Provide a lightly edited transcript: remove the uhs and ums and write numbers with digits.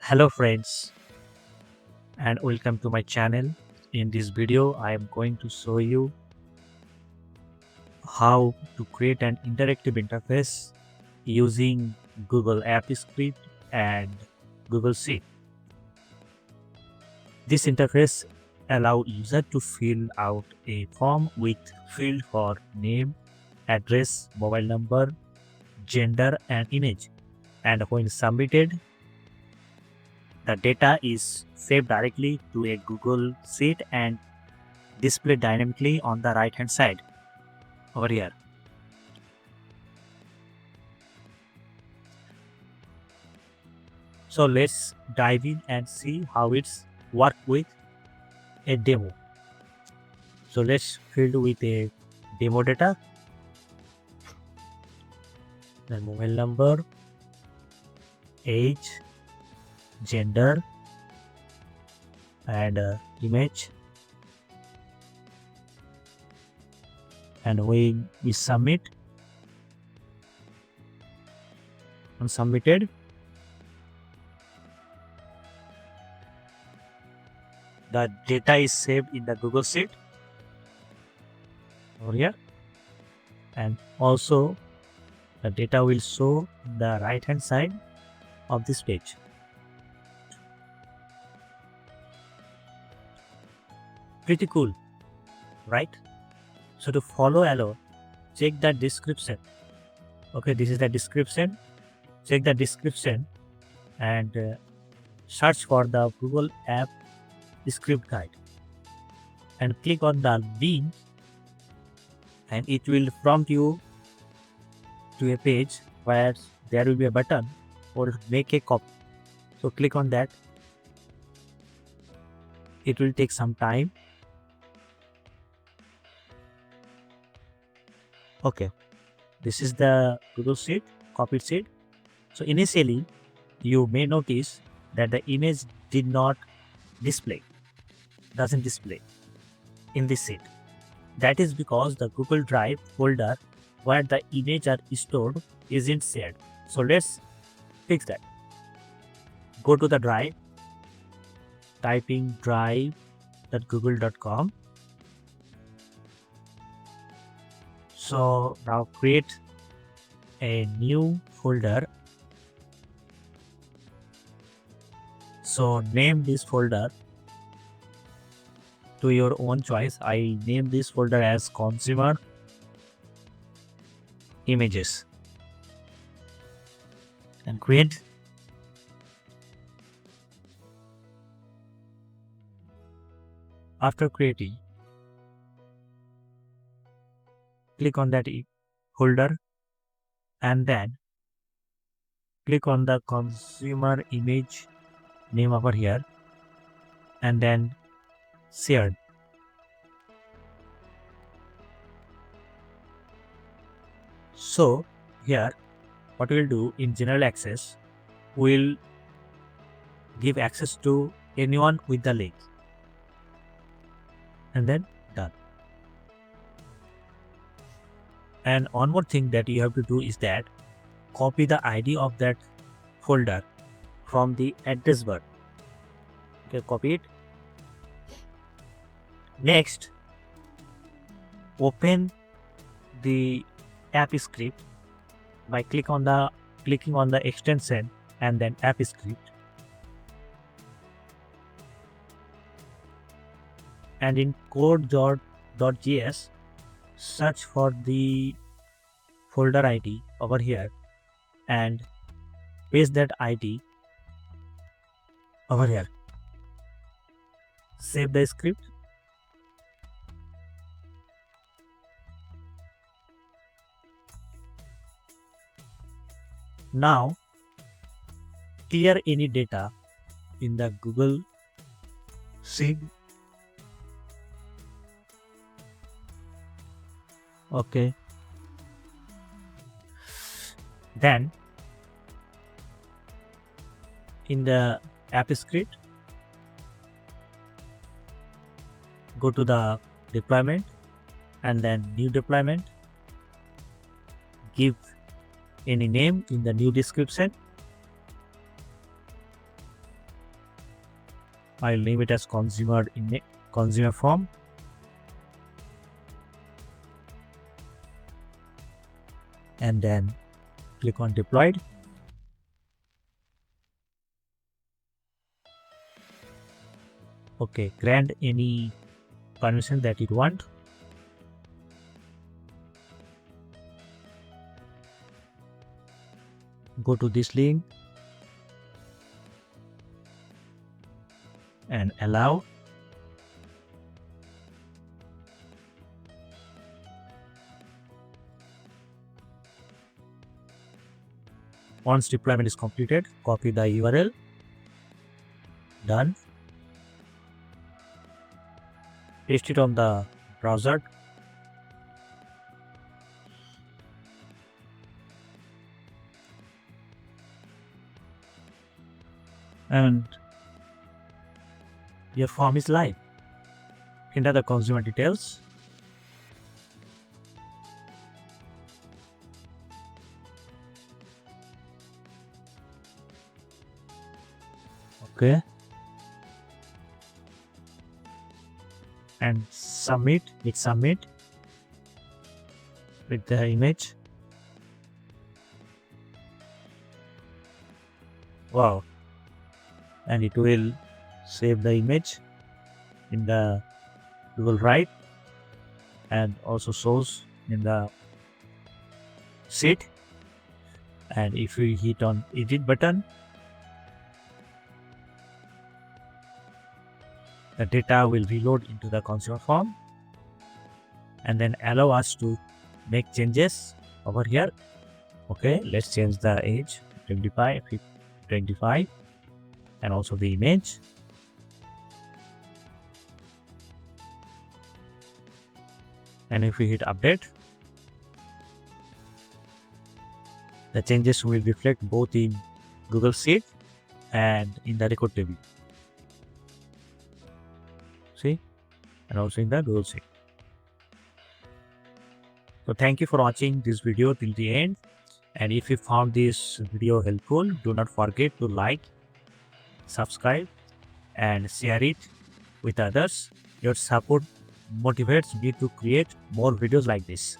Hello friends, and welcome to my channel. In this video I am going to show you how to create an interactive interface using Google App Script and Google Sheet. This interface allows user to fill out a form with field for name, address, mobile number, gender and image, and when submitted the data is saved directly to a Google Sheet and displayed dynamically on the right hand side over here. So let's dive in and see how it's work with a demo. So let's fill with a demo data, then mobile number, age, gender, and image, and we submit. On submitted, the data is saved in the Google Sheet over here, and also the data will show in the right hand side of this page. Pretty cool, right? So to follow along, check the description. Okay, this is the description. Check the description and search for the Google App Script Guide and click on the link, and it will prompt you to a page where there will be a button for make a copy. So click on that. It will take some time. Okay, this is the Google Sheet, copied sheet. So initially, you may notice that the image doesn't display in this sheet. That is because the Google Drive folder where the image are stored isn't shared. So let's fix that. Go to the drive, typing drive.google.com. So now create a new folder. So name this folder to your own choice. I name this folder as consumer images and create. After creating, click on that folder and then click on the consumer image name over here and then shared. So here what we'll do in general access, we'll give access to anyone with the link and then done. And one more thing that you have to do is that copy the ID of that folder from the address bar. Okay, copy it. Next, open the app script by clicking on the extension and then app script, and in code.js search for the folder ID over here and paste that ID over here. Save the script. Now clear any data in the Google Sheet. Okay. Then in the app script, go to the deployment and then new deployment. Give any name in the new description I'll name it as consumer form. And then click on deployed. Okay, grant any permission that you want. Go to this link and allow. Once deployment is completed, copy the URL. Done. Paste it on the browser. And your form is live. Enter the consumer details. Okay. And submit. Hit submit with the image. Wow. And it will save the image in the Google Drive and also shows in the sheet. And if we hit on edit button, the data will reload into the consumer form and then allow us to make changes over here. Okay, let's change the age 25 and also the image. And if we hit update, the changes will reflect both in Google Sheet and in the record table. See, and also in the Google Sheet. So thank you for watching this video till the end. And if you found this video helpful, do not forget to like, subscribe, and share it with others. Your support motivates me to create more videos like this.